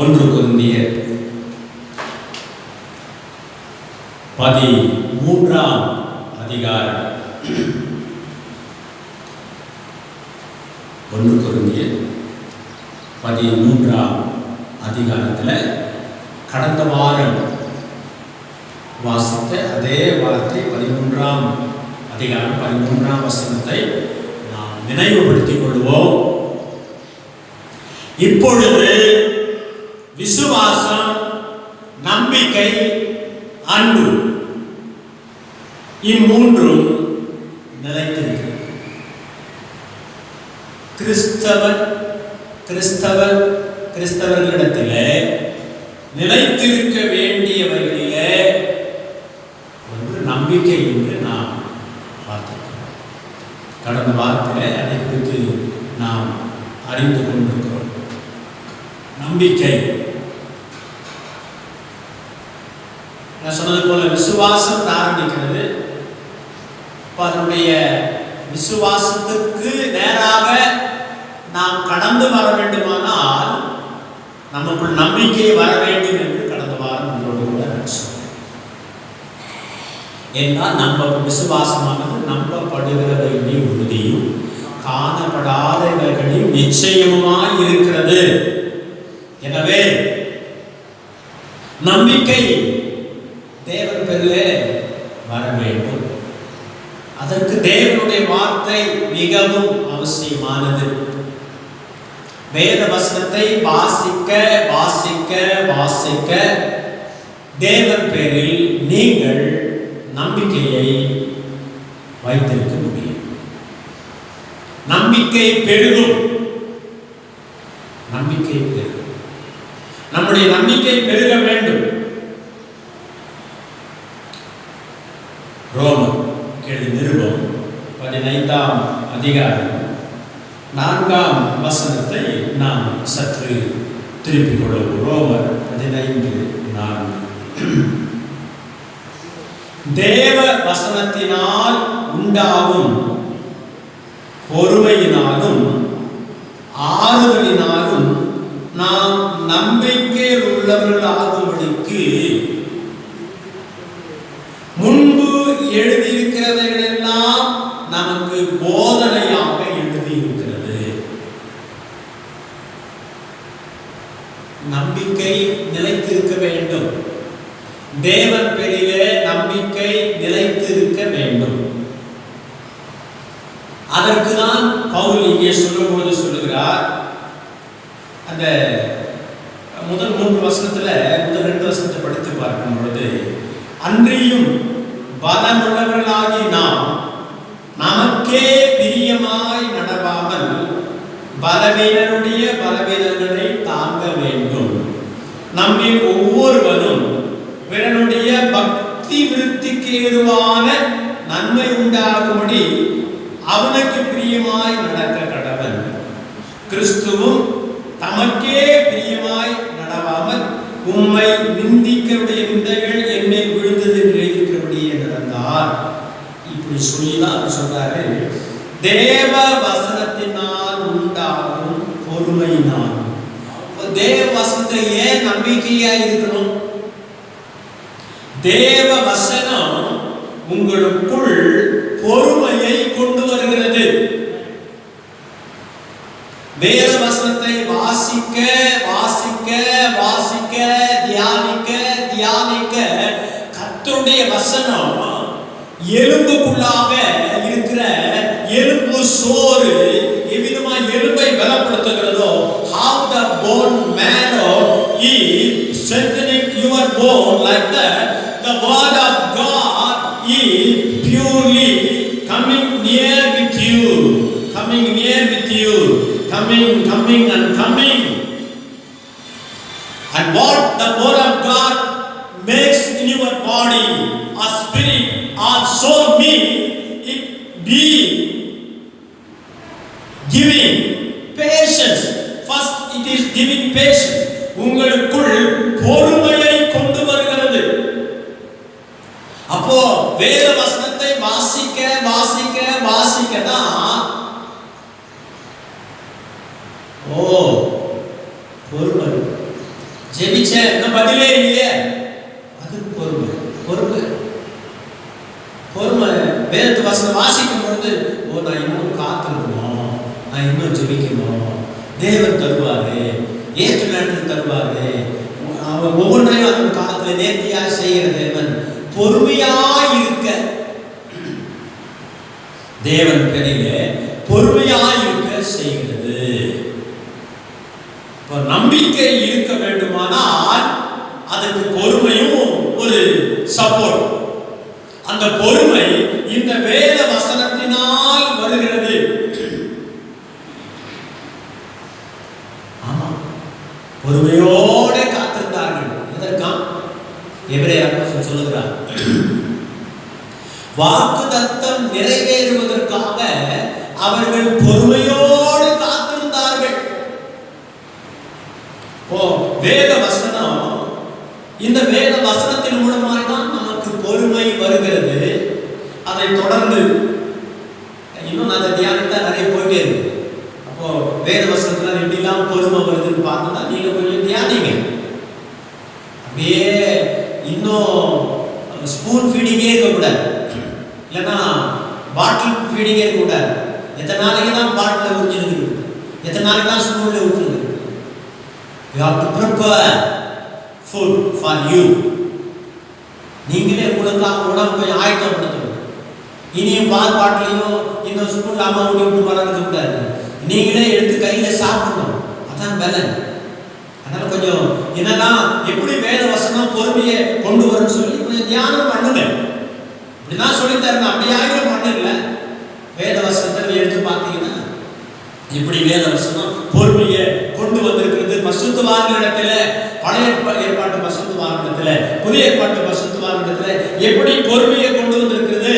1 கொரிந்தியர் 13ஆம் அதிகாரம். 1 கொரிந்தியர் 13ஆம் அதிகாரத்தில் கடந்த வாரம் வாசித்த அதே வார்த்தை 13ஆம் அதிகாரம் 13ஆம் வசனத்தை நாம் நினைவுபடுத்திக் கொள்வோம். இப்பொழுது விசுவாசம், நம்பிக்கை, அன்பு இம்மூன்றும் நிலைத்திருக்கிறது. கிறிஸ்தவர்களிடத்திலே நிலைத்திருக்க வேண்டியவர்களிலே ஒரு நம்பிக்கை என்று நாம் பார்த்திருக்கிறோம். கடந்த வாரத்தில் அதை குறித்து நாம் அறிந்து கொண்டிருக்கிறோம். நம்பிக்கை, நான் சொன்னது போல விசுவாசம் ஆரம்பிக்கிறது. அதனுடைய விசுவாசத்துக்கு நேராக நாம் கடந்து வர வேண்டுமானால் நமக்குள் நம்பிக்கை வர வேண்டும் என்று கடந்த வாரம் உங்களோடு கூட நான் சொன்னேன். ஏன்னால் நம்ம விசுவாசமானது நம்பப்படுகிறவர்களின் உறுதியும் காணப்படாதவர்களின் நிச்சயமுமாய் இருக்கிறது. எனவே நம்பிக்கை தேவன் பேரிலே வர வேண்டும். அதற்கு தேவனுடைய வார்த்தை மிகவும் அவசியமானது. வேத வசனத்தை வாசிக்க வாசிக்க வாசிக்க தேவன் பேரில் நீங்கள் நம்பிக்கையை வைத்திருக்க முடியும். நம்பிக்கை பெருகும். நம்பிக்கை பெருகும். நம்முடைய நம்பிக்கை பெருக வேண்டும். ரோமர் எழுதிய நிருபம் 15ஆம் அதிகாரம் 4ஆம் வசனத்தை நாம் சற்று திருப்பிக் கொள்வோம். ரோமர் 15:4. தேவ வசனத்தினால் உண்டாகும் பொறுமையினாலும் ஆறுதலினாலும் நாம் நம்பிக்கையில் உள்ளவர்களாகும்படிக்கு முன்பு எழுதியிருக்கிறவர்களெல்லாம் நமக்கு போதனையாக எழுதியிருக்கிறது. நம்பிக்கை நிலைத்திருக்க வேண்டும். தேவன் பேரிலே நம்பிக்கை நிலைத்திருக்க வேண்டும். அதற்குதான் பவுல் இங்கே சொல்லும்போது சொல்லுகிறார். அந்த முதல் 3 வசனத்துல முதல் 2 வசனத்தை படித்து பார்க்கும் பொழுது, அன்றியும் பலமுள்ளவர்களாகி நாம் நமக்கே பிரியமாய் நடவாமல் பலவீனருடைய பலவீனங்களை தாங்க வேண்டும். நம்மில் ஒவ்வொருவரும் பிறனுடைய பக்தி விருத்திக்கு ஏதுவான நன்மை உண்டாகும்படி அவனுக்கு பிரியமாய் நடக்க கடவன். கிறிஸ்துவும் தமக்கே பிரியமாய் நடவாமல் உம்மை நிந்திக்கருடைய நிந்தைகள் என்னை விழுந்தது நினைக்கிறபடியே நடந்தார். இப்படி சொல்லிதான் சொல்றாரு. தேவ வசனத்தினால் உண்டாகும் பொறுமையினால். தேவ வசனத்தில் ஏன் நம்பிக்கையா இருக்கணும்? தேவ வசனம் உங்களுக்குள் பொறுமையை கொண்டு வருகிறது. வேத வசனத்தை வாசிக்க வாசிக்க வாசிக்க தியானிக்க தியானிக்க கர்த்தருடைய வசனம் எலும்புக்குள்ளாக இருக்கிற எலும்பு சோறு எவ்விதமாய் எலும்பை பலப்படுத்துகிறதோ, how the bone marrow is strengthening your bone, like that the word of God is purely coming near with you, coming near with you, coming and coming. And what the word of God makes in your body or spirit or soul means, it be giving patience. First it is giving patience. உங்களுக்குள் பொறுமையை கொண்டு வருகிறது. அப்போ வேத வசனத்தை வாசிக்க வாசிக்க வாசிக்க தான் பொறுமை ஜெபிச்சேன், இன்னும் பதிலே இல்லையே. அது பொறுமை. பொறுமை பொறுமை. வேதத்து வசனம் வாசிக்கும் பொழுது, ஓ நான் இன்னும் காத்திருக்கணும், நான் இன்னும் ஜெபிக்கணும், தேவன் தருவாரு, ஏற்ற நேரத்தில் தருவாரு, அவர் ஒவ்வொன்றையும் அந்த காலத்தில் நேர்த்தியாக செய்கிற தேவன். பொறுமையாய் இருக்க தேவன் பெரிலே பொறுமையாய் இருக்க செய்கிறது. நம்பிக்கை இருக்க வேண்டுமானால் அதுக்கு பொறுமையும் ஒரு சப்போர்ட். அந்த பொறுமை இந்த வேத வசனத்தினால் வருகிறது. ஆமா, பொறுமையோட காத்திருந்தார்கள். எதற்காம்? எபிரேயர் அப்போஸ்தலன் சொல்லுகிறார், வாக்குத்தத்தம் நிறைவேறுவதற்காக அவர்கள் பொறுமையோடு காத்திருந்தார்கள். வேத வசனம், இந்த வேத வசனத்தின் மூலமாக தான் நமக்கு பொறுமை வருகிறது. அதை தொடர்ந்து இன்னும் அந்த தியானத்தை நிறைய போயிட்டே இருக்கு. அப்போ வேத வசனத்துல எப்படிலாம் பொறுமை வருதுன்னு பார்த்தோம்னா நீங்க கொஞ்சம் தியானிங்க. அப்படியே இன்னும் ஸ்பூன் ஃபீடிங்கே இருக்கக்கூடாது, இல்லைன்னா பாட்டில் ஃபீடிங்கே இருக்கக்கூடாது. எத்தனை நாளைக்கு தான் பாட்டில் ஊற்றிருக்கு, எத்தனை நாளைக்கு தான் ஸ்பூனில் ஊற்றுறது. You have to prepare food for you. நீங்களே உங்களுக்காக உணவு கொஞ்சம் ஆயத்தப்படுத்தணும். இனியும் பால் பாட்டிலையும் இன்னும் ஸ்பூன் அம்மா ஊட்டி வளர்க்க கூடாது, நீங்களே எடுத்து கையில் சாப்பிடணும். அதான் பலன். அதனால கொஞ்சம் என்னன்னா எப்படி வேத வசனம் பொறுமையை கொண்டு வரும்னு சொல்லி கொஞ்சம் தியானம் பண்ணுங்க. இப்படிதான் சொல்லித்தரணும், அப்படியாக பண்ணல. வேத வசனத்தை எடுத்து பார்த்தீங்கன்னா இப்படி வேத வசனம் பொறுமையை கொண்டு வந்திருக்கிறது. பரிசுத்தவான்களிடத்துல, பழைய ஏற்பாட்டு பரிசுத்தவான்களிடத்துல, புதிய ஏற்பாட்டு பரிசுத்தவான்களிடத்துல எப்படி பொறுமையை கொண்டு வந்திருக்கிறது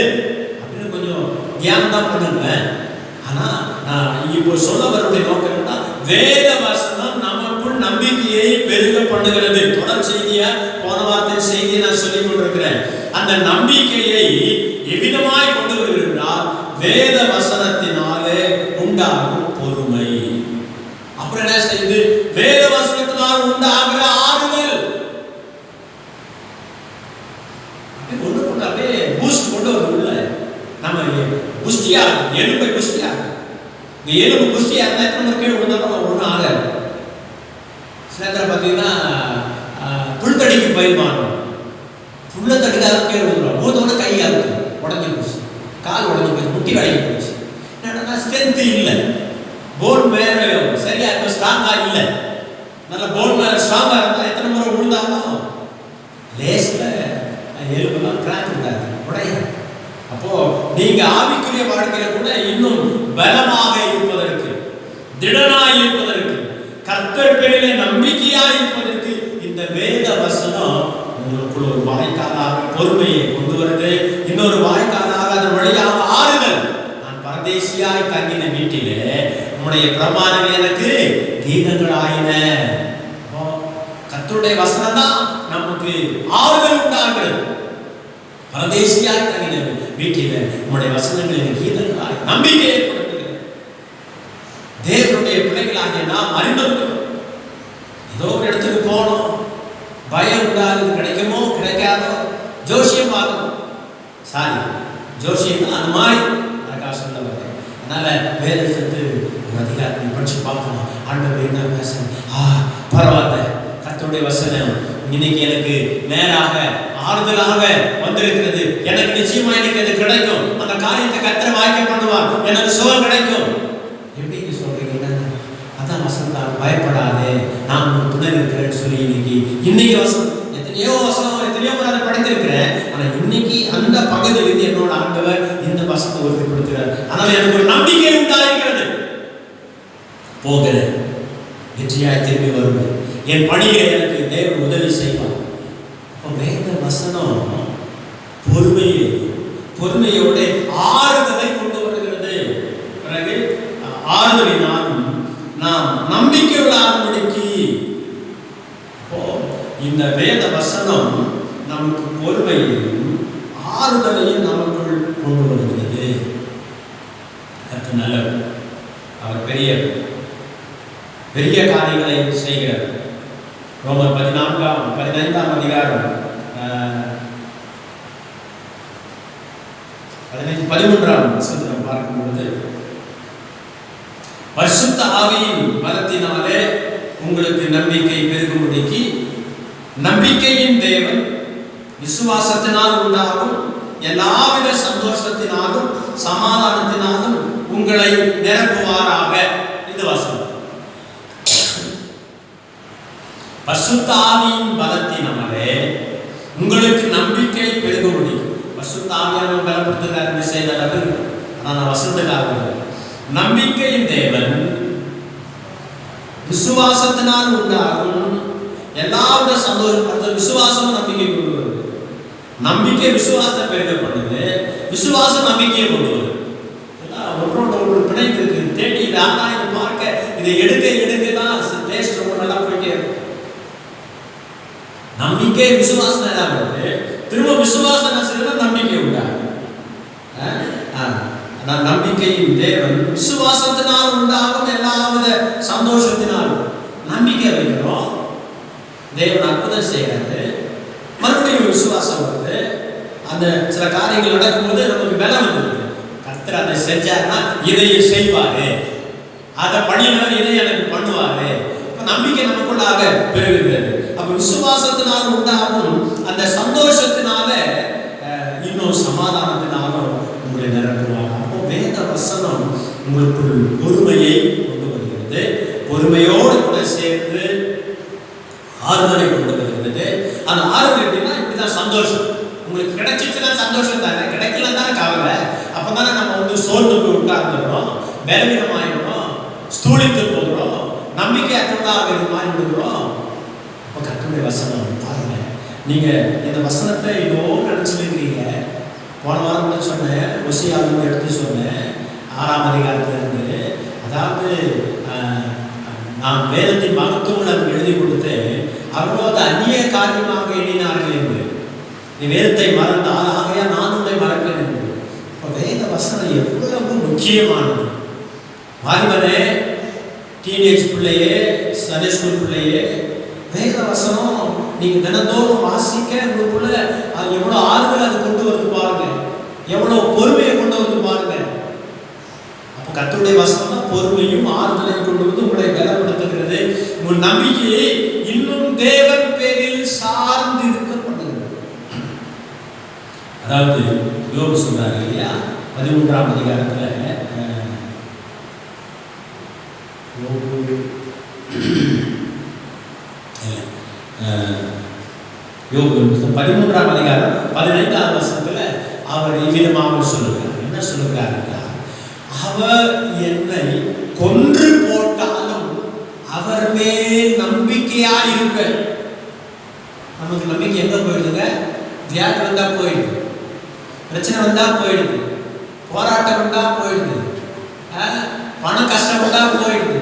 அப்படின்னு கொஞ்சம் தியானம் தான் பண்ணுங்க. ஆனா இப்போ சொல்ல வரக்கூடிய நோக்கம் என்ன, வேத வசனம் நமக்குள் நம்பிக்கையை பெருக பண்ணுகிறது. தொடர் செய்தியா போன வார்த்தை செய்தியை நான் சொல்லிக் கொண்டிருக்கிறேன். அந்த நம்பிக்கையை எவ்விதமாய் கொண்டு வருகிறார்? வேத வசனத்தினாலே உண்டாகும் பொறுமை. அப்புறம் என்ன செய்யுது? வேத வசனத்தினால் உண்டாகிற ஆறுதல். ஒண்ணு கொண்டு அப்படியே பூஸ்ட் கொண்டு வருதுல்ல, நம்ம புஷ்டியா எலும்பை புஷ்டியா, இந்த எலும்பு புஷ்டியா இருந்தா எத்தனை கீழே விழுந்தாலும் ஒன்றும் ஆகாது. சில நேரத்தில் பார்த்தீங்கன்னா புல்தடிக்கு பயிர்மானம், புல்ல தடிக்காத கீழே விழுந்துடும், மூத்தோட கை அறுத்து உடஞ்சி போச்சு, கால் உடஞ்சி போச்சு, முட்டி வளைஞ்சி போச்சு. என்னன்னா ஸ்ட்ரென்த் இல்லை, போன் மேல சரியா இப்போ ஸ்ட்ராங்கா இல்லை. நல்ல போன் மேல ஸ்ட்ராங்கா இருந்தால் எத்தனை முறை விழுந்தாலும் லேஸ்ல எலும்பெல்லாம் கிராக் உண்டாது, உடையாது. அப்போ நீங்க ஆவிக்குரிய வாழ்க்கையில கூட இன்னும் பலமாக இருப்பதற்கு, திடனாய் இருப்பதற்கு, கர்த்தர் பேரிலே நம்பிக்கையாய் இருப்பதற்கு இந்த வேத வசனம் உங்களுக்குள்ள ஒரு வாய்க்காலாக பொறுமையை கொண்டு வருது. இன்னொரு வாய்க்காலாக அதன் வழியாக ஆறுதல். நான் பரதேசியாய் தங்கின வீட்டிலே உம்முடைய பிரமாணங்கள் எனக்கு கீதங்கள் ஆயின. கர்த்தருடைய வசனம் தான் நமக்கு ஆறுதல் உண்டாகிறது. பரதேசியாய் தங்கின வீட்டில உம்முடைய வசனங்கள் எனக்கு கீதங்கள் ஆய் நம்பிக்கை ஏற்படுத்துகிறது. தேவனுடைய பிள்ளைகளாகிய நாம் அறிந்திருக்கிறோம். ஏதோ ஒரு இடத்துக்கு போனோம், பயம் உண்டாகுது, கிடைக்குமோ கிடைக்காதோ, ஜோசியம் பார்க்கணும். சாரி, ஜோசியம் அந்த மாதிரி அதுக்காக சொல்ல வரேன். அதனால வேதத்தை ஒரு அதிகாரத்தை படிச்சு பார்க்கணும். ஆண்டவர் என்ன பேசணும், பரவாயில்ல, கர்த்தருடைய வசனம் இன்னைக்கு எனக்கு நேராக ஆறுதலாக வந்திருக்கிறது, எனக்கு நிச்சயமா எனக்கு அது கிடைக்கும், அந்த காரியத்தை கர்த்தர் வாய்க்க பண்ணுவார், எனக்கு சுகம் கிடைக்கும். எப்படி சொல்றீங்கன்னா அதான் வசனம் தான், பயப்படாதே நான் ஒரு துணை இருக்கிறேன்னு சொல்லி இன்னைக்கு வசனம் எத்தனையோ வசனம் எத்தனையோ முறை அதை படித்திருக்கிறேன். ஆனா இன்னைக்கு அந்த பகுதியிலிருந்து என்னோட ஆண்டவர் இந்த வசனத்தை உறுதிப்படுத்துகிறார். ஆனால் எனக்கு ஒரு நம்பிக்கை உண்டாகிறது, போகிறேன், வெற்றியாய் திரும்பி வருவேன், என் பணியை எனக்கு தேவன் உதவி செய்வார். வேத வசனம் பொறுமையோட ஆறுதலை கொண்டு வருகிறது. பிறகு ஆறுதலினாலும் நாம் நம்பிக்கையுள்ள ஆகும்படிக்கு இந்த வேத வசனம் நமக்கு பொறுமையையும் ஆறுதலையும் நமக்குள் கொண்டு வருகிறது. கர்த்தர் நல்லவர், அவர் பெரிய பெரிய காரியங்களை செய்கிறார். ரோமர் 15ஆம் அதிகாரம் 13ஆம் வசனத்தை பார்க்கும் பொழுது, பரிசுத்த ஆவியின் பலத்தினாலே உங்களுக்கு நம்பிக்கை பெருகும்படிக்கு நம்பிக்கையின் தேவன் விசுவாசத்தினால் உண்டாகும் எல்லாவித சந்தோஷத்தினாலும் சமாதானத்தினாலும் உங்களை நிரப்புவாராக. இது வசனம். பரிசுத்த ஆவியின் பலத்தினாலே உங்களுக்கு நம்பிக்கை பெருகும்படி. பரிசுத்த ஆவியானவர் பலப்படுத்துகிறார் விஷயம் அது. ஆனால் வசனத்துக்காக நம்பிக்கையின் தேவன் விசுவாசத்தினால் உண்டாகும் எல்லாவித சந்தோஷம். விசுவாசம் நம்பிக்கை கொண்டு வருது. நம்பிக்கை விசுவாசத்தை பெருக பண்ணுது. விசுவாசம் நம்பிக்கையை கொண்டு வருது. ஒன்றோட ஒரு பிணைப்பு இருக்கு. தேடி இதை ஆராய்ந்து பார்க்க, இதை எடுக்க தான் டேஸ்ட் ரொம்ப நல்லா போயிட்டே இருக்கும். நம்பிக்கை விசுவாசம் என்ன வருது, திரும்ப விசுவாசம் என்ன செய்யணும், நம்பிக்கை உண்டாகும். நம்பிக்கையின் தேவன் விசுவாசத்தினால் உண்டாகும் எல்லாவித சந்தோஷத்தினாலும். நம்பிக்கை வைக்கிறோம், தேவன் அற்புதம் செய்யறாரு, மறுபடியும் விசுவாசம் வருது. அந்த சில காரியங்கள் நடக்கும்போது நமக்கு பலம் வந்துருது. கர்த்தர் அதை செஞ்சாருன்னா இதையும் செய்வாரு, அதை பண்ணினவர் இதை எனக்கு பண்ணுவாரு. நம்பிக்கை நமக்குள்ளாக பெருகுகிறது. அப்ப விசுவாசத்தினால் உண்டாகும் அந்த சந்தோஷத்தினால இன்னும் சமாதானத்தினாலும் உங்களை நிரப்புவாங்க. அப்போ வேத வசனம் உங்களுக்குள் பொறுமையை கொண்டு வருகிறது. பொறுமையோடு கூட சேர்ந்து ஆறுதலை கொண்டு வருகிறது. அந்த ஆறுதல் எப்படின்னா, இப்படிதான் சந்தோஷம். உங்களுக்கு கிடைச்சிச்சுன்னா சந்தோஷம் தானே, கிடைக்கல தானே கவலை. அப்பதானே நம்ம சோர்ந்து போய் உட்கார்ந்துடுறோம், பலவீனமாயிடுறோம், ஸ்தூலித்து போகிறோம், நம்பிக்கை அற்றதாக மாறி விடுகிறோம். அப்போ கர்த்தருடைய வசனம் பாருங்க. நீங்க இந்த வசனத்தை இன்னும் நினைச்சுக்கிறீங்க. போன வாரம் கூட சொன்னேன், ஒசியாவிலிருந்து எடுத்து சொன்னேன், 6ஆம் அதிகாரத்திலிருந்து. அதாவது நான் வேதத்தின் மகத்துவம் எழுதி கொடுத்து அவர்களோ அது அந்நிய காரியமாக எண்ணினார்கள் என்று. நீ வேதத்தை மறந்தால் ஆகையா நான் உன்னை மறப்பேன் என்று. இப்போ வேத வசனம் எவ்வளவு முக்கியமானது. வாலிபனே, டீனேஜ் பிள்ளையே, சண்டே ஸ்கூல் பிள்ளையே, வேத வசனம் நீங்க தினந்தோறும் வாசிக்க உங்களுக்குள்ள அது எவ்வளவு ஆறுதல் அது கொண்டு வந்து பாருங்க, எவ்வளவு பொறுமையை கொண்டு வந்து பாருங்க. அப்போ கர்த்தருடைய வசனம் தான் பொறுமையும் ஆறுதலையும் கொண்டு வந்து உங்களை பலப்படுத்துகிறது. உங்கள் நம்பிக்கையை இன்னும் தேவன் பேரில் சார்ந்து இருக்க பண்ணுகிறது. அதாவது யோபு சொல்றாரு இல்லையா, 13ஆம் அதிகாரத்துல யோபு 13ஆம் அதிகாரம் 15ஆம் வசனத்துல அவர் இவ்விதமாக சொல்லுகிறார். என்ன சொல்லுகிறார் என்றால், அவர் என்னை கொன்று போட்டாலும் அவர் மேல் நம்பிக்கையாய் இருப்பேன். நமக்கு நம்பிக்கை எங்க போயிடுதுங்க? வியாதி வந்தா போயிடுது, பிரச்சனை வந்தா போயிடுது, போராட்டம் வந்தா போயிடுது, பண கஷ்டம் வந்தா போயிடுது,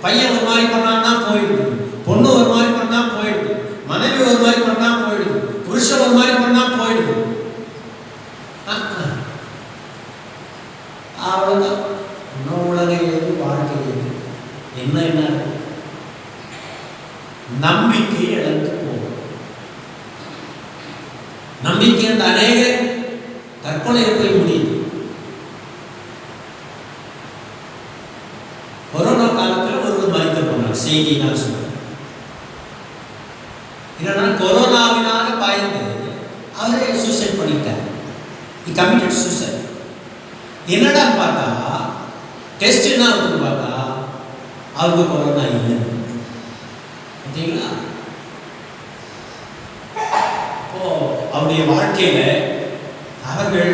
பையன் ஒரு மாதிரி பண்ணான்னா போயிடுது, பொண்ணு ஒரு மாதிரி பண்ணா போயிடுது, மனைவி ஒரு மாதிரி பண்ணா போயிடுது, புருஷன் ஒரு மாதிரி பண்ணா போயிடுது. அவ்வளவுதான். இன்னும் உலகம் ஏது, வாழ்க்கை ஏது, என்ன நம்பிக்கை இழந்து போகும். நம்பிக்கை அந்த அநேகர் தற்கொலையை போய் முடியுது. கொரோனா காலத்தில் ஒருவர் மறித்து போனார். செய்தி நான் சொல்றேன். இல்லைன்னா கொரோனாவினால பயந்து அவரே சூசைட் பண்ணிட்டார். He committed suicide. என்னடான்னு பார்த்தா, டெஸ்ட் என்ன இருக்குன்னு பார்த்தா அவருக்கு கொரோனா இல்லை. பார்த்தீங்களா? அப்போ அவருடைய வாழ்க்கையில அவர்கள்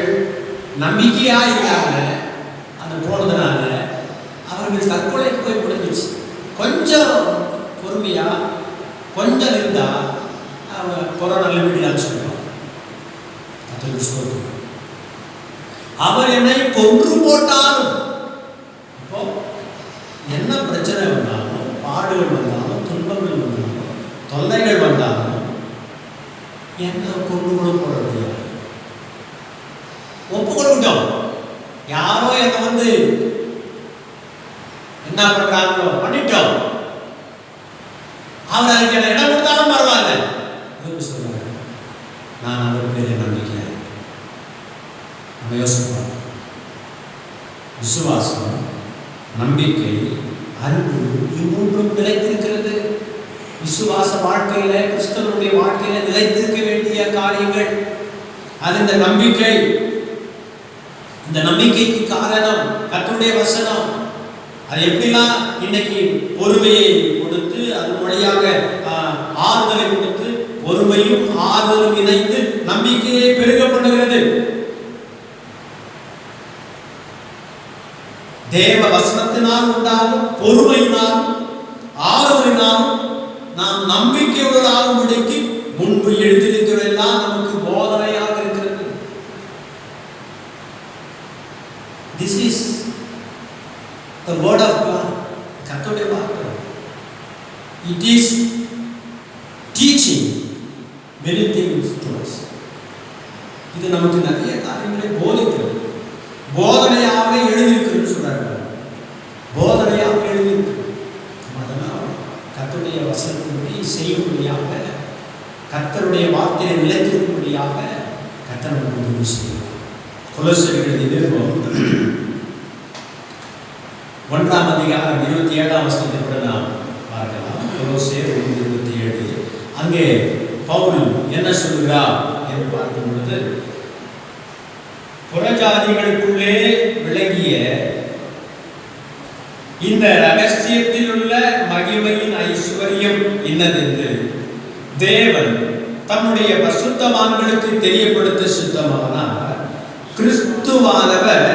நம்பிக்கையா இருக்காங்க. அந்த போனதுனால அவர்கள் தற்கொலைக்கு போய் முடிஞ்சிச்சு. கொஞ்சம் பொறுமையா கொஞ்சம் இருந்தா அவன் கொரோனா லிமிட்டான்னு சொல்லுவான். அவர் என்னை கொன்று போட்டாலும், இப்போ என்ன பிரச்சனை வந்தாலும், பாடுகள் வந்தாலும், துன்பங்கள் வந்தாலும், தொல்லைகள் வந்தாலும் என்ன கொண்டு கூட போட முடியாது. ஒப்புக்கொள்ளட்டும். யாரோ என்னை என்ன பண்றாங்களோ பண்ணிட்டோம். அவர் அதுக்கு என்ன இடம் கொடுத்தா விசுவாசம், நம்பிக்கை, அன்பு, இம்மூன்றும் நிலைத்திருக்கிறது. விசுவாச வாழ்க்கையில, கிறிஸ்தவனுடைய வாழ்க்கையில நிலைத்திருக்க வேண்டிய காரியங்கள். அது இந்த நம்பிக்கை. இந்த நம்பிக்கைக்கு காரணம் கர்த்தருடைய வசனம். அது எப்படிலாம் இன்னைக்கு பொறுமையை கொடுத்து, அது வழியாக ஆறுதலை கொடுத்து, பொறுமையும் ஆறுதலும் இணைந்து நம்பிக்கையை பெருகப்படுகிறது. தேவ வசனத்தினால் உண்டாகும் பொறுமையினாலும் ஆறுதலினாலும் நாம் நம்பிக்கையுடன் ஆகும்படிக்கு முன்பு எழுதியிருக்கிறதெல்லாம் நமக்கு போதனையாக இருக்கிறது. This is the word of God. கர்த்தருடைய வார்த்தை. It is teaching many things to us. இது நமக்கு நிறைய காரியங்களை போதிக்கிறது. போதனையாக எழுதியிருக்கிறது சொல்றாங்க. போதனையாக எழுதியிருக்கு. அதனால் கர்த்தருடைய வசனத்தின்படி செய்யும்படியாக, கர்த்தருடைய வார்த்தையை நிலைத்திருக்கும்படியாக கர்த்தர் நமக்கு உதவி செய்வார். கொலோசியர் நிருபம் 1ஆம் அதிகாரம் 27ஆம் வசனத்தை கூட நாம் பார்க்கலாம். கொலோசியர் 1:27. அங்கே பவுல் என்ன சொல்கிறார் என்று பார்க்கும் பொழுது, புறஜாதிகளுக்குள்ளே விளங்கிய இந்த ரகசியத்தில் உள்ள மகிமையின் ஐஸ்வர்யம் இன்னதென்று தேவன் தம்முடைய பரிசுத்தவான்களுக்கு தெரியப்படுத்த சித்தமானார். கிறிஸ்துவானவர்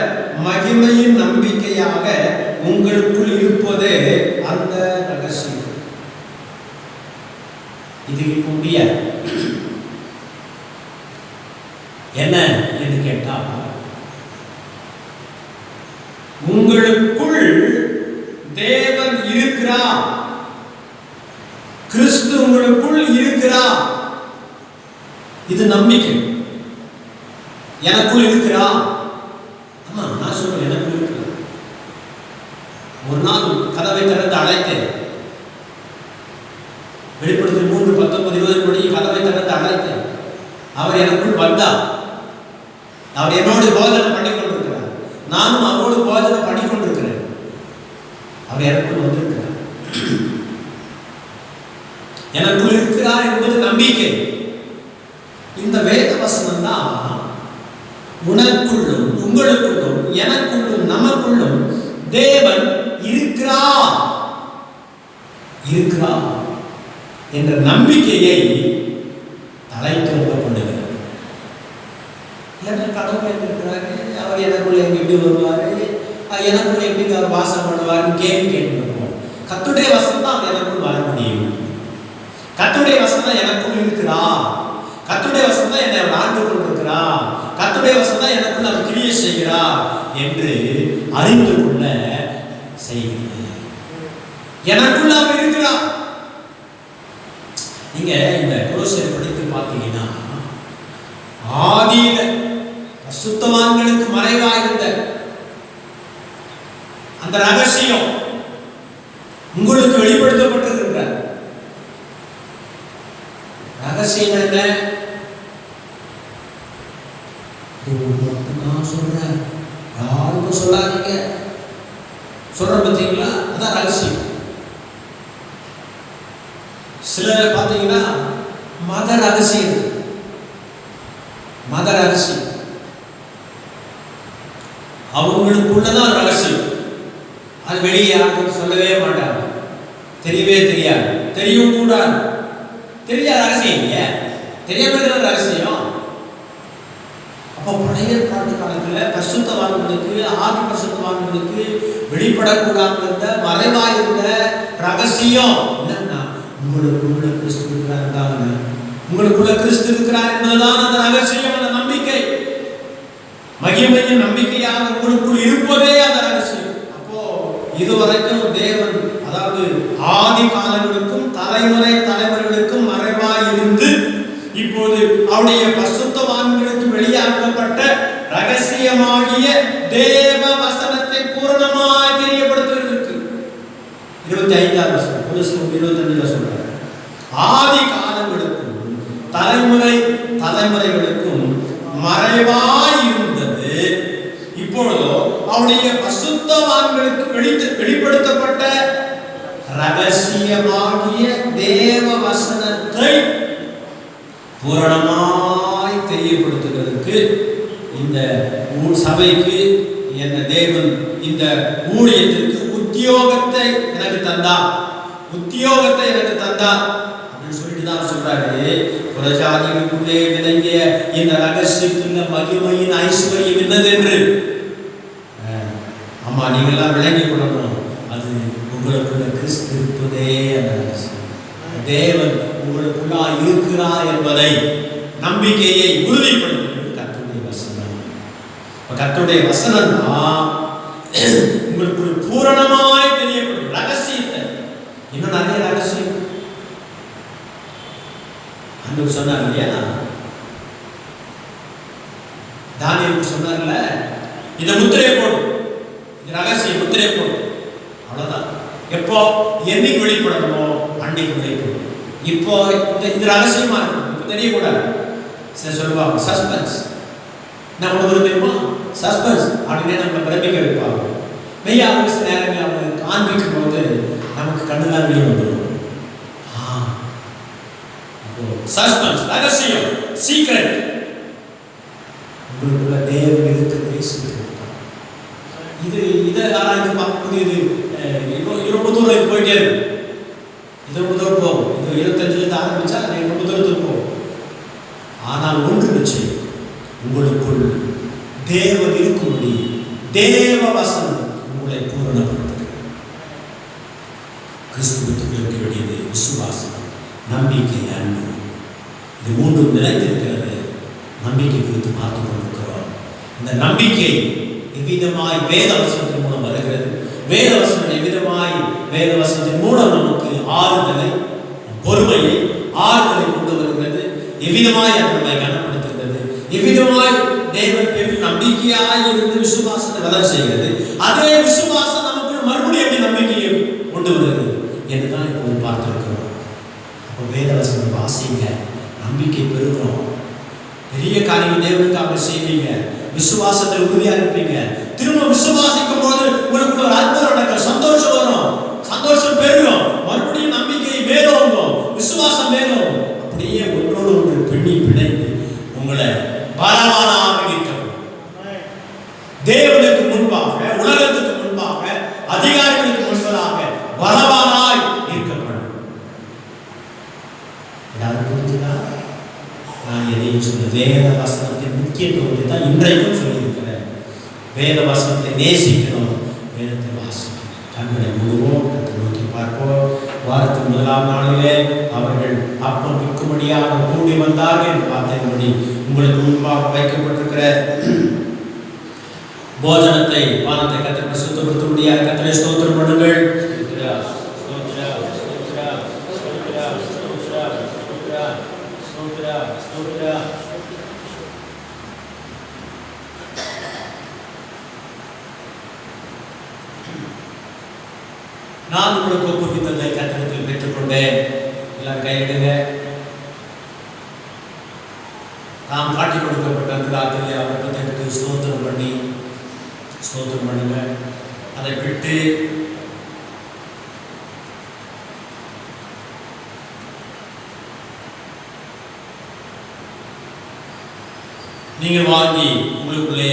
மகிமையின் நம்பிக்கையாக உங்களுக்குள் இருப்பதே அந்த ரகசியம். இது முடியாது. என்ன என்று கேட்டால், உங்களுக்குள் தேவன் இருக்கிறார். கிறிஸ்து உங்களுக்குள் இருக்கிறார். இது நம்பிக்கை. எனக்குள் இருக்கிறார். ஆமா, நான் சொல்றேன், எனக்குள் இருக்கிறார். ஒரு நாள் கதவை திறந்து அழைத்தேன். வெளிப்படுத்தல் 3:19-20 படி கதவை திறந்து அழைத்தேன். அவர் எனக்குள் வந்தார். அவர் என்னோடு போதனை பண்ணி கொண்டிருக்கிறார். நானும் அவரோடு போதனை பண்ணி கொண்டிருக்கிறேன். அவர் எனக்குள் வந்திருக்கிறார். எனக்குள் இருக்கிறார் என்பது நம்பிக்கை. இந்த வேத வசனம் தான் உனக்குள்ளும் உங்களுக்குள்ளும் எனக்குள்ளும் நமக்குள்ளும் தேவன் இருக்கிறார் இருக்கிறார் என்ற நம்பிக்கையை தலைத்தோங்க பண்ணுகிறார். கடவுள் இருக்கிறாரு, அவர் எனக்குள்ள எப்படி வருவாரு, எனக்குள்ள எப்படி அவர் வாசம் பண்ணுவாருன்னு கேள்வி கேட்கிறோம். கர்த்தருடைய வசனம் தான் எனக்குள் வர முடியும். கர்த்தருடைய வசனம் தான் எனக்குள் இருக்கிறா. கர்த்தருடைய வசனம் தான் என்னை ஆண்டு கொண்டிருக்கிறா. கர்த்தருடைய வசனம் தான் எனக்குள் அவர் கிரியை செய்கிறா என்று அறிந்து கொள்ள செய்கிறது. எனக்குள்ள அவர் இருக்கிறார். நீங்க இந்த கொலோசியரை படித்து பார்த்தீங்கன்னா, ஆதியில பரிசுத்தவான்களுக்கு மறைவாயிருந்த அந்த ரகசியம் உங்களுக்கு வெளிப்படுத்தப்பட்டிருக்கின்ற ரகசியம் என்ன? நான் சொல்றேன், யாருக்கும் சொல்லாதீங்க. சொல்ற பார்த்தீங்களா? அதான் ரகசியம். சிலர் பார்த்தீங்கன்னா மத ரகசியம், மத ரகசியம் அவங்களுக்குள்ளதான் ரகசியம். அது வெளியே யாருக்கும் சொல்லவே மாட்டாங்க, தெரியவே தெரியாது, தெரியவும் கூடாது. தெரியாத ரகசியம் இல்லையா? தெரியாம இருக்கிற ரகசியம். அப்போ பழைய பாட்டு காலத்தில் பரிசுத்தவான்களுக்கு, ஆதி பரிசுத்தவான்களுக்கு வெளிப்படக்கூடாது இருந்த மறைவாயிருந்த ரகசியம் என்னன்னா, உங்களுக்குள்ள கிறிஸ்து இருக்கிறார். உங்களுக்குள்ள கிறிஸ்து இருக்கிறார் என்பதுதான் அந்த ரகசியம், அந்த நம்பிக்கை. மகிமையின் நம்பிக்கையாக உங்களுக்குள் இருப்பதே அந்த ரகசியம். அப்போ இதுவரைக்கும் தேவன், அதாவது ஆதி காலங்களுக்கும் தலைமுறை தலைமுறைகளுக்கும் மறைவாய் இருந்து இப்போது அவருடைய பரிசுத்தவான்களுக்கு வெளியாக்கப்பட்ட ரகசியமாகிய தேவ வசனத்தை பூரணமாய் தெரியப்படுத்துவதற்கு 25ஆம் வசனம் கொலோசியர் 25 சொல்றார். ஆதி காலங்களுக்கும் தலைமுறை தலைமுறைகளுக்கும் மறைவாய் இருந்தது இப்பொழுதோ அவருடைய பரிசுத்த பரிசுத்தவான்களுக்கு வெளிப்படுத்தப்பட்ட ரகசியமாகிய தேவ வசனத்தை பூரணமாய் தெரியப்படுத்துவதற்கு இந்த சபைக்கு என்ன தேவன் இந்த ஊழியத்திற்கு உத்தியோகத்தை எனக்கு தந்தார் அப்படின்னு சொல்லிட்டு தான் சொல்றாரு. புறஜாதிகளுக்குள்ளே விளங்கிய இந்த ரகசியத்துள்ள மகிமையின் ஐஸ்வர்யம் என்னதென்று ஆமா நீங்கள்லாம் விளங்கி கொள்ளணும். அது உங்களுக்குள்ள கிறிஸ்து இருப்பதே அந்த ரகசியம். தேவன் உங்களுக்குள்ளா இருக்கிறார் என்பதை நம்பிக்கையை உறுதிப்படுத்துகிறது கர்த்தருடைய வசனம். கர்த்தருடைய வசனம் தான் உங்களுக்கு பூரணமாய் தெரியப்படும் ரகசியத்தை. இன்னும் நிறைய ரகசியம் அன்று சொன்னார் இல்லையா, தானியேலுக்கு சொன்னார்ல, இதை முத்திரையை போடு, இது ரகசிய முத்திரையை போடு. அவ்வளவுதான். எப்போ என்னைக்கு வெளிப்படணுமோ அன்னைக்கு வெளிப்படும். இப்போ இது ரகசியமா இருக்கும், இப்போ தெரியக்கூடாது. சொல்லுவாங்க சஸ்பென்ஸ். என்ன ஒன்று தெரியுமா சஸ்பென்ஸ் அப்படின்னே நம்ம பிரமிக்க வைப்பாங்க. மெய்யா சில நேரங்கள் அவங்க காண்பிக்கும் போது நமக்கு கண்ணுதான் வெளியே வந்துடும். சஸ்பென்ஸ், ரகசியம், சீக்ரெட். உங்களுக்குள்ள தேவன் இருக்கிறதே சீக்ரெட். இதை ஆராய்ந்து பார்க்கும்போது இது ரொம்ப தூரம் போயிட்டே இருக்கு. இது ரொம்ப தூரம் போகும். இது 25 ஆரம்பிச்சா ரொம்ப தூரத்துக்கு போகும். ஆனால் ஒன்று நிச்சயம், உங்களுக்குள் தேவன் இருக்கும்படி தேவ வசனம் உங்களை பூரணப்படுத்துகிறது. கிறிஸ்துவுக்கு இருக்க வேண்டியது விசுவாசம், நம்பிக்கை, அன்பு. இது மூன்றும் நிலைத்திருக்கிறது. நம்பிக்கை குறித்து பார்த்து கொண்டிருக்கிறோம். இந்த நம்பிக்கை எவ்விதமாய் வேத வசனத்தின் மூலம் வருகிறது. வேத வசனம் எவ்விதமாய் வேத வசனத்தின் மூலம் நமக்கு ஆறுதலை, பொறுமையை, ஆறுதலை கொண்டு வருகிறது. எவ்விதமாய் அது நம்மை கனப்படுத்துகிறது. எவ்விதமாய் தேவன் பேரில் நம்பிக்கையாய் இருந்து விசுவாசத்தை வளர செய்கிறது. அதே விசுவாசம் நமக்குள் மறுபடியும் நம்பிக்கையை கொண்டு வருகிறது என்றுதான் இப்போது பார்த்திருக்கிறோம். அப்போ வேத வசனம் வாசிங்க, நம்பிக்கை பெறுகிறோம். பெரிய காரியம் தேவனுக்காக செய்வீங்க. விசுவாசத்தில் உறுதியா இருப்பீங்க. திரும்ப விசுவாசிக்கும் போது உங்களுக்கு ஒரு அற்புதம் நடக்கும். சந்தோஷம் வரும், சந்தோஷம் பெருகும், மறுபடியும் நம்பிக்கை மேலோங்கும், விசுவாசம் மேலும். அப்படியே ஒன்றோடு ஒன்று பின்னி பிணைந்து உங்களை பலவானாக இருக்கணும். தேவனுக்கு முன்பாக, உலகத்துக்கு முன்பாக, அதிகாரிகளுக்கு முன்பதாக பலவானாய் இருக்கப்படும். எல்லாரும் புரிஞ்சுதா? நான் எதையும் சொல்ல வேத வசனத்தின் முக்கியத்துவத்தை தான் இன்றைக்கும் சொல்லியிருக்கிறேன். வேத வசனத்தை நேசிக்கணும், வேதத்தை வாசிக்கணும். கண்களை மூடுவோம், நோக்கி பார்ப்போம். வாரத்தின் முதலாம் நாளிலே அவர்கள் அப்பம் விற்கும்படியாக கூடி வந்தார்கள் என்று பார்த்தபடி உங்களுக்கு முன்பாக வைக்கப்பட்டிருக்கிற போஜனத்தை, பானத்தை கர்த்தருக்கு சுத்தப்படுத்தும்படியாக கர்த்தரை ஸ்தோத்திரம் பண்ணுங்கள். நான் உங்களுக்கு ஒப்புவித்ததை கர்த்தரிடத்தில் பெற்றுக்கொண்டேன். எல்லாம் கையிடுங்க. நாம் காட்டி கொடுக்கப்பட்ட அந்த ராத்திரிலே அவரை பற்றி ஸ்தோத்திரம் பண்ணுங்க. அதை விட்டு நீங்கள் வாங்கி உங்களுக்குள்ளே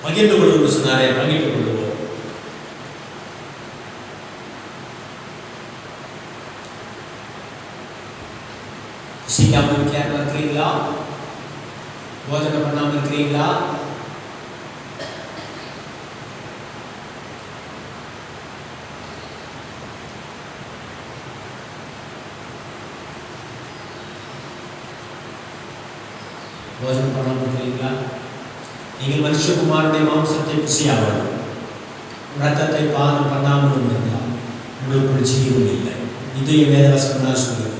பகிர்ந்து கொள்வது சொன்னாரே, பகிர்ந்து கொள்வோம். சிக்காமல் கேட்க இருக்கிறீங்களா? போஜனை பண்ணாமல் இருக்கிறீங்களா? போஜனம் பண்ணாமல் இருக்கிறீங்களா? நீங்கள் மனுஷகுமாரனுடைய மாம்சத்தை புசியாமல் ரத்தத்தை பானம் பண்ணாமல் இருந்தால் உங்களுக்குள் ஜீவன் இல்லை. இதையும் வேதவசனம் தான் சொல்லுது.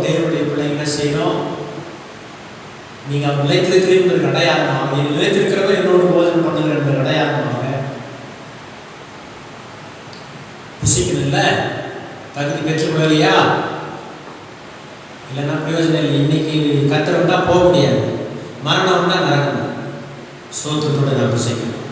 தேவனுடைய பிள்ளைங்க செய்யணும். நீங்க நிலைத்திருக்கிறீர்கள் அடையாளமாக, நிலைத்திருக்கிறவர் என்னோடு போஜனம் பண்ணுகிற என்ற அடையாளமாக புசிக்கணும். இல்லை தகுதி பெற்றுக்கொள்ளலையா? இல்லைன்னா பிரயோஜனம் இல்லை. இன்னைக்கு கத்திர விட்டா போக முடியாது, மரணம் விட்டா நரகம். ஸ்தோத்திரத்தோட நாம் செய்யணும்.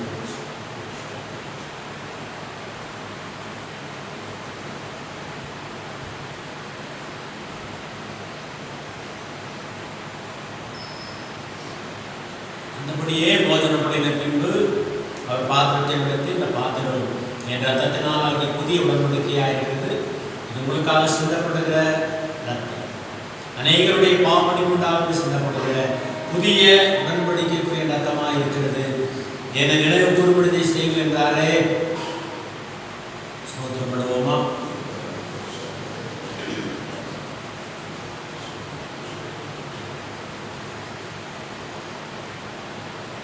அந்தபடியே போஜனம் பண்ணின பின்பு அவர் பாத்திரத்தை எடுத்து, இந்த பாத்திரம் என் ரத்தத்தினால் அவருடைய புதிய உடன்படிக்கையாக இருக்கிறது, இது உங்களுக்காக சிந்தப்படுகிற ரத்தம், அநேகருடைய பாவமணி உண்டாக சிந்தப்படுகிற புதிய உடன்படிக்கைக்குரிய ரத்தமாக இருக்கிறது, என்னை நினைவு கூறும்படி செய்யுங்கள் என்றாரே. ஸ்தோத்திரப்படுவோமா?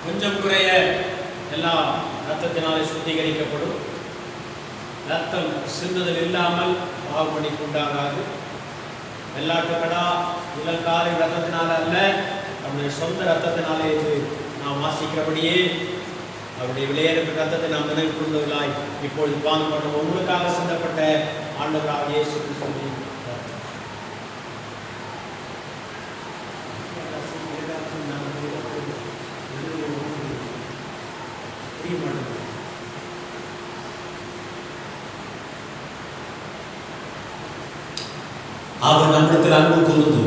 கொஞ்சம் குறைய எல்லாம் ரத்தத்தினாலே சுத்திகரிக்கப்படும். ரத்தம் சிந்துதல் இல்லாமல் பாவமணிக்கு உண்டாகாது. வெள்ளாட்டுக்கடா இளங்காலை ரத்தத்தினால் அல்ல, நம்முடைய சொந்த ரத்தத்தினாலே இது நாம் வாசிக்கிறபடியே அவருடைய விளையாட்டு ரத்தத்தை நாம் நினைவு கொண்டவர்களாய் இப்பொழுது பானம் பண்ணுவோம். உங்களுக்காக சிந்தப்பட்ட ஆண்டவராக இயேசு கிறிஸ்துவின் அவர் நம்மிடத்தில் அன்பு கூர்ந்து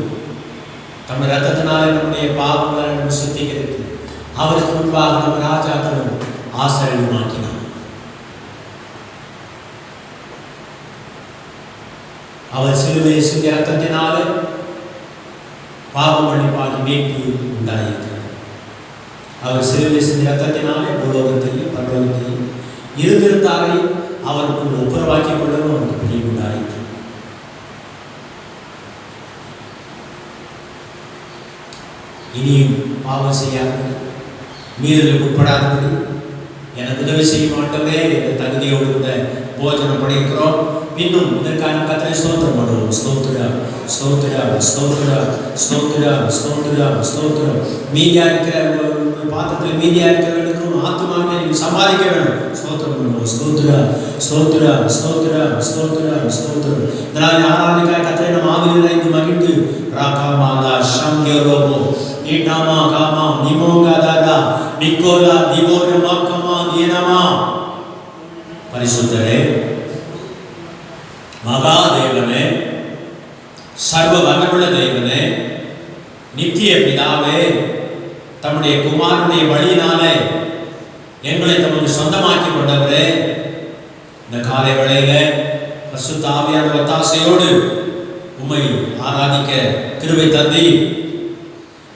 தம்முடைய ரத்தத்தினாலே நம்முடைய பாவங்களை சுத்திகரித்து அவருக்கு முன்பாக நம்ம ராஜாக்களும் ஆசிரியமாக்கினார். அவர் சிலுவை சிந்திய ரத்தத்தினாலே பாவம் மன்னிப்பாகி மீட்பு உண்டாயிருக்கிறது. அவர் சிலுவை சிந்திய ரத்தத்தினாலே பூலோகத்தையும் பரலோகத்தையும் இருந்திருந்தாரை அவருக்குள் ஒப்புரவாக்கிக் கொள்ளவும் அவருக்கு பிடிவு உண்டாயிற்று. இனியும் பாவம் செய்யாதபடி, மீறலுக்கு உட்படாதபடி எனக்கு உதவி செய்ய மாட்டோமே என்ற தகுதியோடு கூட போஜனம் பண்ணியிருக்கிறோம். இன்னும் இதற்கான கர்த்தரை ஸ்தோத்திரம் பண்ணுவோம். ஸ்தோத்திரம், ஸ்தோத்திரம், ஸ்தோத்திரம், ஸ்தோத்திரம், ஸ்தோத்திரம், ஸ்தோத்திரம். மீதியா இருக்கிற பாத்திரத்தில் மீதியா இருக்கிறவர்களுக்கும் ஆத்துமாவை சம்பாதிக்க வேண்டும். ஸ்தோத்திரம் பண்ணுவோம். ஸ்தோத்திரம், ஸ்தோத்திரம், ஸ்தோத்திரம், ஸ்தோத்திரம், ஸ்தோத்திரம். இதனால் ஆராதனைக்காக கர்த்தரை நம் ஆவியில் நிறைந்து மகிழ்ந்து ராகாமாலா ஷங்கேரோபோ ஈடாமா காமா நிமோகாதாரா நிக்கோலா திவோரமா கமா தீனமா. பரிசுத்தரே, மகாதேவனே, சர்வ வல்லமுள்ள தேவனே, நித்திய பிதாவே, தம்முடைய குமாரனுடைய வழியினாலே எங்களை தமக்கு சொந்தமாக்கி கொண்டவரே, இந்த காலை வேளையில பரிசுத்த ஆவியானவர் ஒத்தாசையோடு உம்மை ஆராதிக்க கிருபை தந்தி,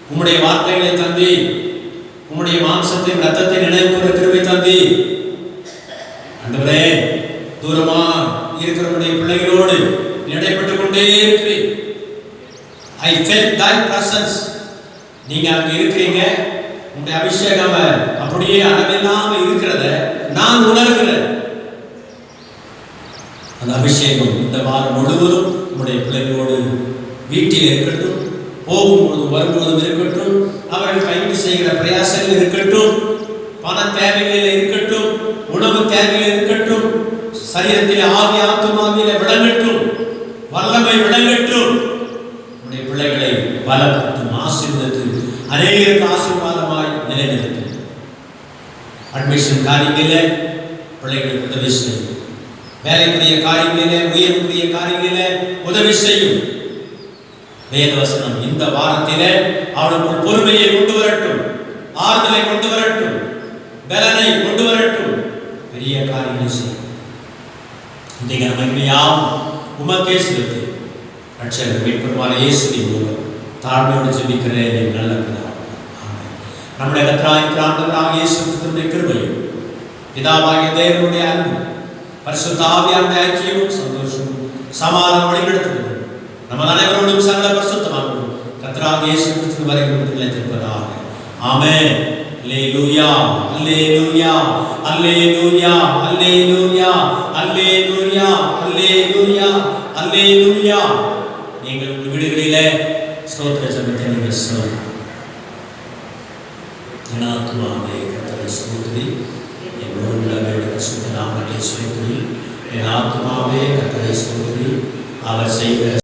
உம்முடைய வார்த்தைகளை தந்தி, உம்முடைய மாம்சத்தின் ரத்தத்தை நினைவு கூற கிருபை தந்தி. ஆண்டவரே, தூரமா இருக்கிறவருடைய பிள்ளைகளோடு இடைப்பட்டுக் கொண்டே இருக்கிறேன். I felt thy presence. நீங்க அங்க இருக்கிறீங்க, உங்களுடைய அபிஷேகம் அப்படியே அளவில்லாம இருக்கிறத நான் உணர்கிறேன். அந்த அபிஷேகம் இந்த வாரம் முழுவதும் உங்களுடைய பிள்ளைகளோடு வீட்டில் இருக்கட்டும், போகும்போது வரும்போதும் இருக்கட்டும், அவர்கள் கைது செய்கிற பிரயாசங்கள் இருக்கட்டும், பண தேவைகளில் இருக்கட்டும், உணவு தேவையில் இருக்கட்டும், சரீரத்தில் ஆவி ஆத்துமாவில விளங்கட்டும், வல்லமை விளங்கட்டும். உடைய பிள்ளைகளை பலப்படுத்தும், ஆசீர்வதித்து அநேகருக்கு ஆசீர்வாதமாய் நிலைநிறுத்தும். அட்மிஷன் காரியங்களிலே பிள்ளைகளுக்கு உதவி செய்யும், வேலைக்குரிய காரியங்களிலே, உயர்வுக்குரிய காரியங்களிலே உதவி செய்யும். வேதவசனம் இந்த வாரத்திலே அவளுக்குள் பொறுமையை கொண்டு வரட்டும், ஆறுதலை கொண்டு வரட்டும், பலனை கொண்டு வரட்டும், பெரிய காரியங்களை செய்யும். இன்றைக்கு நம்ம யாம் உமக்கே செலுத்து. ரட்சகர் மீட்பெருமான இயேசுவின் மூலம் தாழ்மையோடு ஜெபிக்கிறேன் என் நல்ல பிதாவே. ஆமென். நம்முடைய கர்த்தராகிய ஆண்டவராகிய இயேசு கிறிஸ்துவின் கிருபையும் பிதாவாகிய தேவனுடைய அன்பும் பரிசுத்த ஆவியானவருடைய ஐக்கியமும் சந்தோஷமும் சமாதானம் வழிநடத்துகிறது நம்ம அனைவரோடும் சகல பரிசுத்தமானவரும் கர்த்தராகிய இயேசு கிறிஸ்து வரைக்கும் நிலைத்திருப்பதாக. ஆமென். அல்லேலூயா, அல்லேலூயா, அல்லேலூயா, அல்லேலூயா, அல்லேலூயா, அல்லேலூயா, அல்லேலூயா. நீங்கள் உங்கள் வீடுகளிலே ஸ்தோத்திர ஜெபத்தை நீங்கள் சொல்லலாம். என் ஆத்துமாவே கர்த்தரை ஸ்தோத்திரி, என் உள்ளமே பரிசுத்த நாமத்தை ஸ்தோத்திரி. என் ஆத்துமாவே கர்த்தரை ஸ்தோத்திரி, அவர் செய்த